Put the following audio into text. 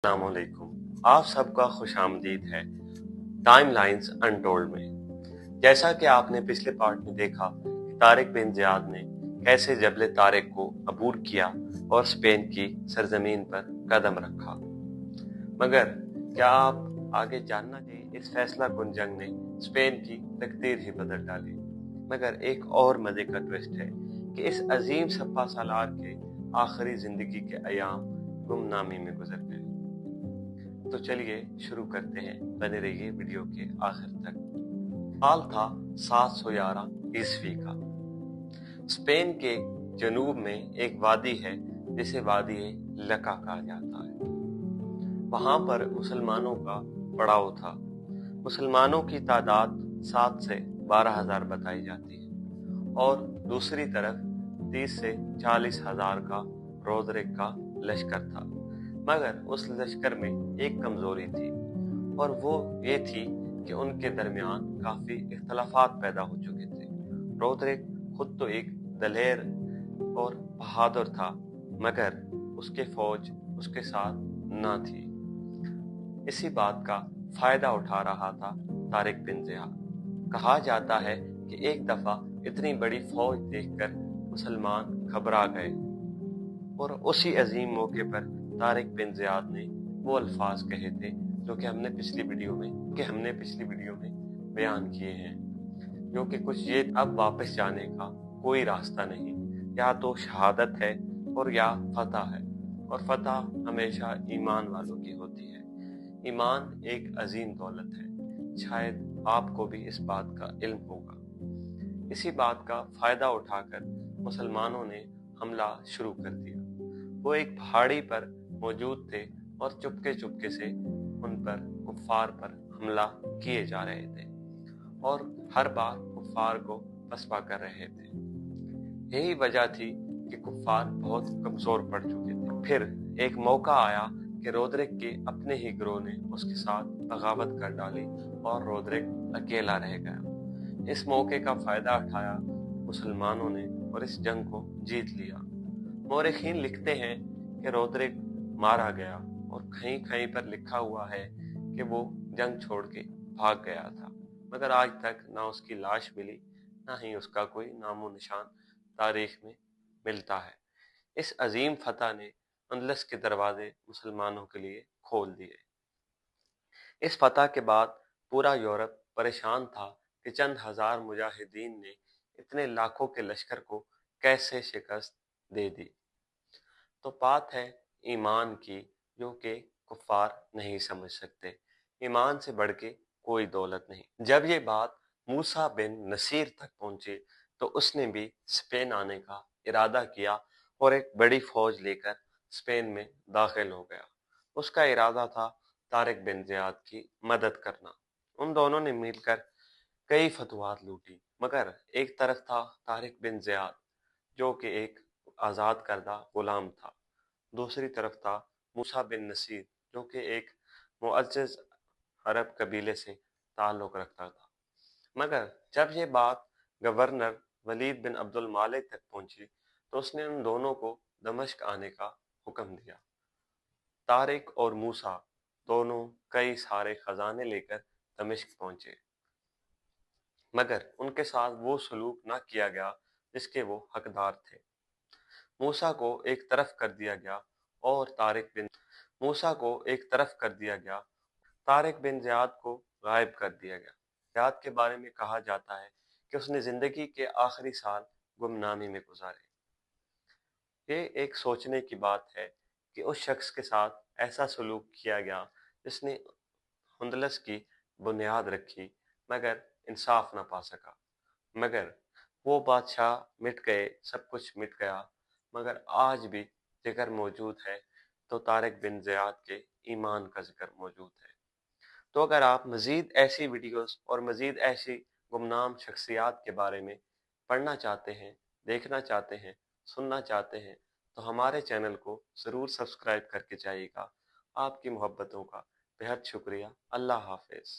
अस्सलामुअलैकुम। आप सबका खुशामदीद है टाइम लाइन्स अनटोल्ड में। जैसा कि आपने पिछले पार्ट में देखा कि तारिक बिन ज़ियाद ने कैसे जबल तारिक को अबूर किया और स्पेन की सरजमीन पर कदम रखा, मगर क्या आप आगे जानना चाहिए इस फैसला कुन जंग ने स्पेन की तकदीर ही बदल डाली। मगर एक और मजे का ट्विस्ट है कि इस अजीम सफ़ा सालार के आखिरी जिंदगी के अयाम गुमनामी में गुजर गए। तो चलिए शुरू करते हैं, बने रहिए वीडियो के आखिर तक। साल था 711 ईस्वी का। स्पेन के जनूब में एक वादी है जिसे वादी लका कहा जाता है। वहां पर मुसलमानों का पड़ाव था। मुसलमानों की तादाद 7 से 12,000 बताई जाती है और दूसरी तरफ 30 से 40,000 का रोदरिक का लश्कर था। मगर उस लश्कर में एक कमजोरी थी और वो ये थी कि उनके दरमियान काफी इख्तलाफात पैदा हो चुके थे। रोदरिक खुद तो एक दलेर और बहादुर था, मगर उसके फौज उसके साथ ना थी। इसी बात का फायदा उठा रहा था तारिक बिन ज़ियाद। कहा जाता है कि एक दफा इतनी बड़ी फौज देखकर मुसलमान घबरा गए और उसी अजीम मौके पर तारिक बिन ज़ियाद ने वो अल्फाज कहे थे जो कि हमने पिछली वीडियो में बयान किए हैं, जो कि कुछ ये अब वापस जाने का कोई रास्ता नहीं, या तो शहादत है और या फतह है, और फतह हमेशा ईमान वालों की होती है। ईमान एक अजीम दौलत है, शायद आपको भी इस बात का इल्म होगा। इसी बात का फायदा उठाकर मुसलमानों ने हमला शुरू कर दिया। वो एक पहाड़ी पर मौजूद थे और चुपके चुपके से उन पर कुफ्फार पर हमला किए जा रहे थे और हर बार कुफ्फार को पसपा कर रहे थे। यही वजह थी कि कुफ्फार बहुत कमजोर पड़ चुके थे। फिर एक मौका आया कि रोदरिक के अपने ही गिरोह ने उसके साथ बगावत कर डाली और रोदरिक अकेला रह गया। इस मौके का फायदा उठाया मुसलमानों ने और इस जंग को जीत लिया। मौरखीन लिखते हैं कि रोदरिक मारा गया और कहीं कहीं पर लिखा हुआ है कि वो जंग छोड़ के भाग गया था, मगर आज तक ना उसकी लाश मिली, ना ही उसका कोई नामो निशान तारीख में मिलता है। इस अजीम फतह ने अंदलस के दरवाजे मुसलमानों के लिए खोल दिए। इस फतह के बाद पूरा यूरोप परेशान था कि चंद हजार मुजाहिदीन ने इतने लाखों के लश्कर को कैसे शिकस्त दे दी। तो बात है ईमान की, जो कि कुफ्फार नहीं समझ सकते। ईमान से बढ़ के कोई दौलत नहीं। जब ये बात मूसा बिन नसीर तक पहुंची तो उसने भी स्पेन आने का इरादा किया और एक बड़ी फौज लेकर स्पेन में दाखिल हो गया। उसका इरादा था तारिक बिन ज़ियाद की मदद करना। उन दोनों ने मिलकर कई फतवात लूटी, मगर एक तरफ था तारिक बिन ज़ियाद जो कि एक आज़ाद करदा गुलाम था, दूसरी तरफ था मूसा बिन नसीर जो कि एक मुअज़्ज़ज़ अरब कबीले से ताल्लुक़ रखता था। मगर जब ये बात गवर्नर वलीद बिन अब्दुल मालिक तक पहुंची तो उसने उन दोनों को दमिश्क आने का हुक्म दिया। तारिक और मूसा दोनों कई सारे खजाने लेकर दमिश्क पहुंचे, मगर उनके साथ वो सलूक ना किया गया जिसके वो हकदार थे। मूसा को एक तरफ कर दिया गया और तारिक बिन ज़ियाद को गायब कर दिया गया। ज़ियाद के बारे में कहा जाता है कि उसने जिंदगी के आखिरी साल गुमनामी में गुजारे। ये एक सोचने की बात है कि उस शख्स के साथ ऐसा सलूक किया गया जिसने अंदलस की बुनियाद रखी, मगर इंसाफ ना पा सका। मगर वो बादशाह मिट गए, सब कुछ मिट गया, मगर आज भी जिक्र मौजूद है तो तारिक बिन ज़ियाद के ईमान का जिक्र मौजूद है। तो अगर आप मज़ीद ऐसी वीडियोस और मज़ीद ऐसी गुमनाम शख्सियात के बारे में पढ़ना चाहते हैं, देखना चाहते हैं, सुनना चाहते हैं, तो हमारे चैनल को ज़रूर सब्सक्राइब करके जाइएगा। आपकी मोहब्बतों का बेहद शुक्रिया। अल्लाह हाफ़िज़।